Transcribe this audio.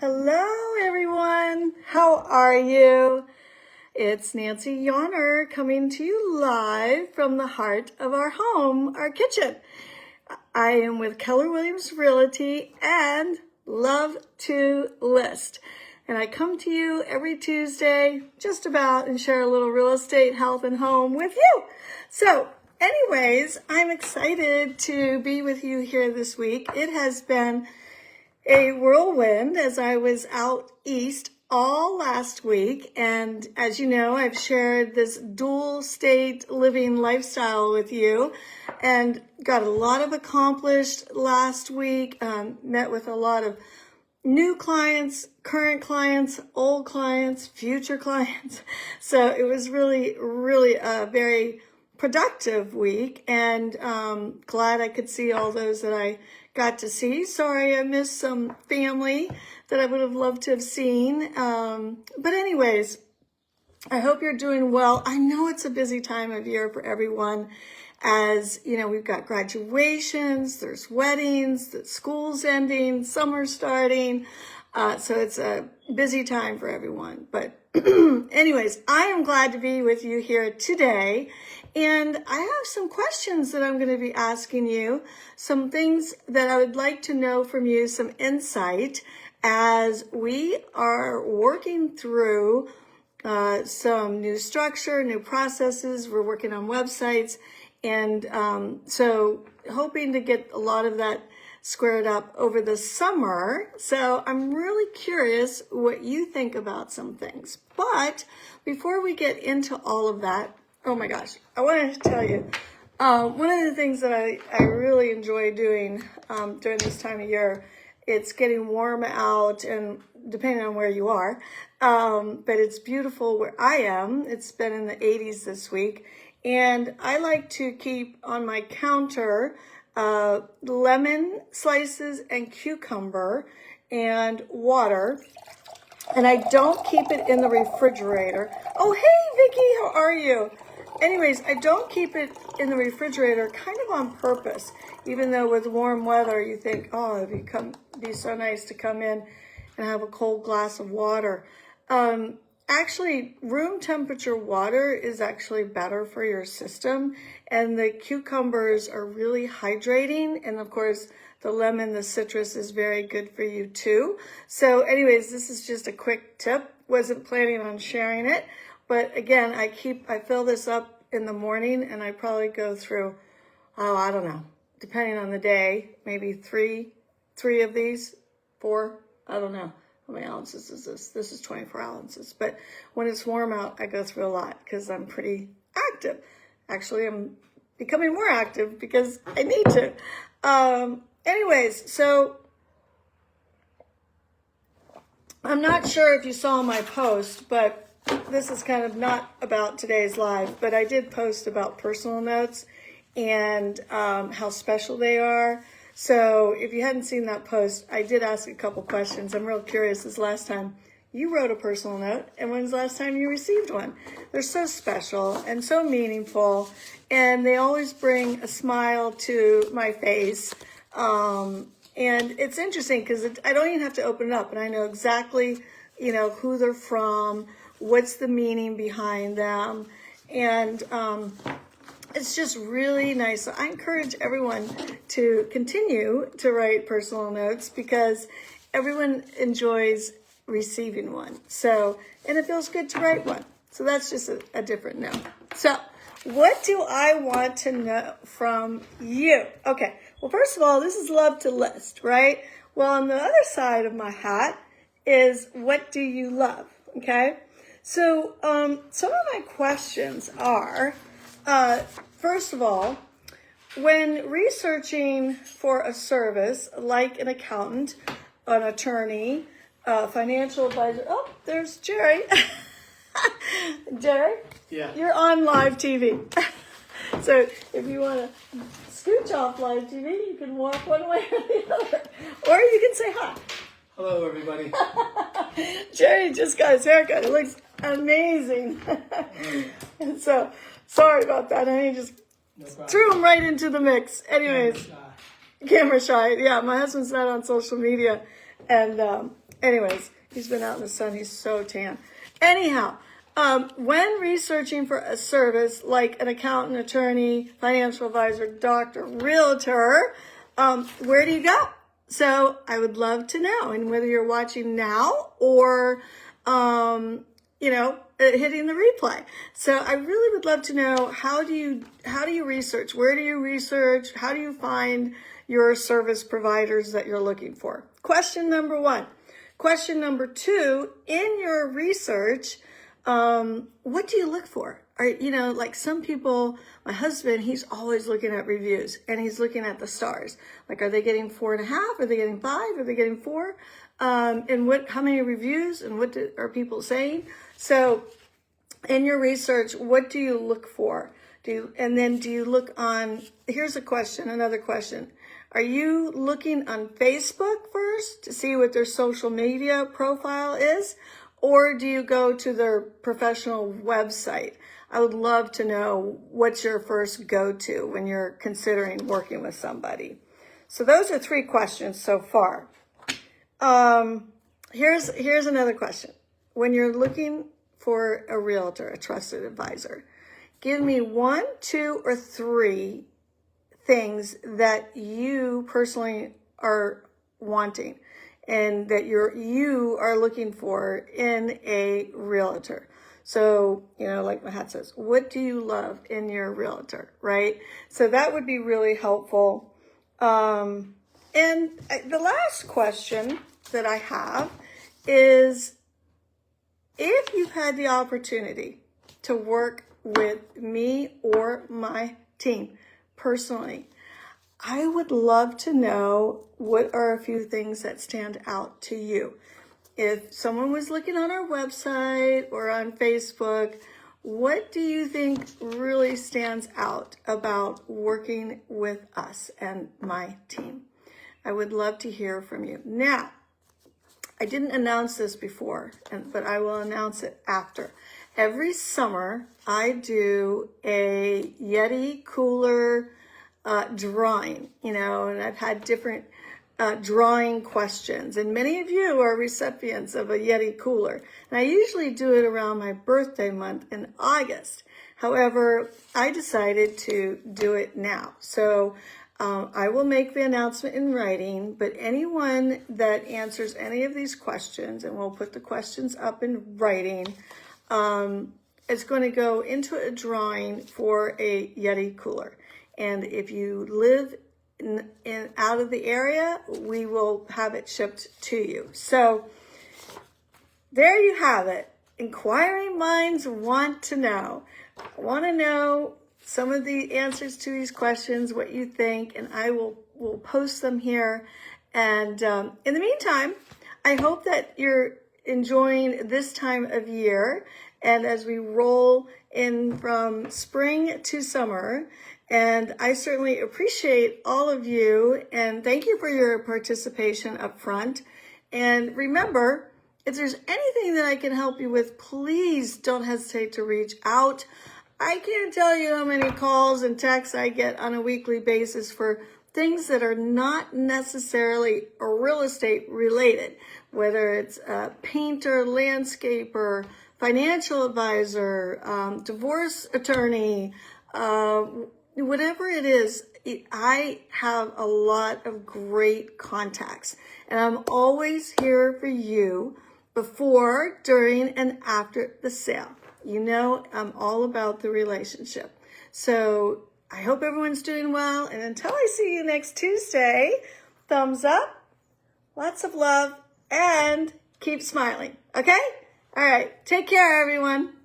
Hello, everyone. How are you? It's Nancy Yawner coming to you live from the heart of our home, our kitchen. I am with Keller Williams Realty and Love to List. And I come to you every Tuesday, just about, and share a little real estate, health, and home with you. So, anyways, I'm excited to be with you here this week. It has been a whirlwind as I was out east all last week. And as you know, I've shared this dual state living lifestyle with you and got a lot of accomplished last week. Met with a lot of new clients, current clients, old clients, future clients. So it was really a very productive week, and glad I could see all those that I got to see. Sorry I missed some family that I would have loved to have seen. But anyways, I hope you're doing well. I know it's a busy time of year for everyone. As you know, we've got graduations, there's weddings, the school's ending, summer's starting. So it's a busy time for everyone. But anyways, I am glad to be with you here today. And I have some questions that I'm going to be asking you, some things that I would like to know from you, some insight as we are working through some new structure, new processes. We're working on websites. And so hoping to get a lot of that squared up over the summer. So I'm really curious what you think about some things. But before we get into all of that, oh my gosh, I wanted to tell you, one of the things that I really enjoy doing during this time of year, it's getting warm out and depending on where you are, but it's beautiful where I am. It's been in the 80s this week. And I like to keep on my counter lemon slices and cucumber and water. And I don't keep it in the refrigerator. Oh, hey, Vicky, how are you? Anyways, I don't keep it in the refrigerator kind of on purpose, even though with warm weather, you think, oh, it'd be so nice to come in and have a cold glass of water. Actually, room temperature water is actually better for your system, and the cucumbers are really hydrating, and of course, the lemon, the citrus is very good for you too. So anyways, this is just a quick tip. Wasn't planning on sharing it, but again, I fill this up in the morning, and I probably go through, I don't know, depending on the day, maybe three of these, 4, I don't know. How many ounces is this? This is 24 ounces. But when it's warm out, I go through a lot because I'm pretty active. Actually, I'm becoming more active because I need to. Anyways, so I'm not sure if you saw my post, but this is kind of not about today's live, but I did post about personal notes and how special they are. So if you hadn't seen that post, I did ask a couple questions. I'm real curious. This last time you wrote a personal note, and when's the last time you received one? They're so special and so meaningful, and they always bring a smile to my face. And it's interesting because I don't even have to open it up, and I know exactly, who they're from, what's the meaning behind them, and it's just really nice. So I encourage everyone to continue to write personal notes because everyone enjoys receiving one. So, and it feels good to write one. So that's just a different note. So what do I want to know from you? Okay. Well, first of all, this is love to list, right? Well, on the other side of my hat is what do you love? Okay. So, some of my questions are, first of all, when researching for a service like an accountant, an attorney, a financial advisor, oh, there's Jerry. Jerry? Yeah. You're on live TV. So if you want to scooch off live TV, you can walk one way or the other. Or you can say hi. Hello, everybody. Jerry just got his haircut. It looks amazing. And so, sorry about that. I just threw him right into the mix. Anyways, camera shy. Yeah, my husband's not on social media. And Anyways, he's been out in the sun. He's so tan. Anyhow, when researching for a service like an accountant, attorney, financial advisor, doctor, realtor, where do you go? So I would love to know. And whether you're watching now or, hitting the replay. So I really would love to know, how do you research? Where do you research? How do you find your service providers that you're looking for? Question number 1. Question number 2, in your research, what do you look for? Like some people, my husband, he's always looking at reviews and he's looking at the stars. Like, are they getting 4.5? Are they getting 5? Are they getting 4? And how many reviews and what are people saying? So in your research, what do you look for? Do you look on, here's another question. Are you looking on Facebook first to see what their social media profile is? Or do you go to their professional website? I would love to know what's your first go-to when you're considering working with somebody. So those are 3 questions so far. Here's another question. When you're looking for a realtor, a trusted advisor, give me 1, 2, or 3 things that you personally are wanting and that you are looking for in a realtor. So, like my hat says, what do you love in your realtor, right? So that would be really helpful. And the last question that I have is, if you've had the opportunity to work with me or my team personally, I would love to know, what are a few things that stand out to you? If someone was looking on our website or on Facebook, what do you think really stands out about working with us and my team? I would love to hear from you. Now, I didn't announce this before, but I will announce it after. Every summer, I do a Yeti cooler drawing, and I've had different drawing questions, and many of you are recipients of a Yeti cooler. And I usually do it around my birthday month in August. However, I decided to do it now. So I will make the announcement in writing, but anyone that answers any of these questions, and we'll put the questions up in writing, is going to go into a drawing for a Yeti cooler. And if you live in out of the area, we will have it shipped to you. So there you have it. Inquiring minds want to know. I want to know some of the answers to these questions, what you think, and I will post them here. And in the meantime, I hope that you're enjoying this time of year, and as we roll in from spring to summer. And I certainly appreciate all of you, and thank you for your participation up front. And remember, if there's anything that I can help you with, please don't hesitate to reach out. I can't tell you how many calls and texts I get on a weekly basis for things that are not necessarily real estate related, whether it's a painter, landscaper, financial advisor, divorce attorney, whatever it is. I have a lot of great contacts, and I'm always here for you before, during, and after the sale. I'm all about the relationship. So I hope everyone's doing well. And until I see you next Tuesday, thumbs up, lots of love, and keep smiling. Okay? All right. Take care, everyone.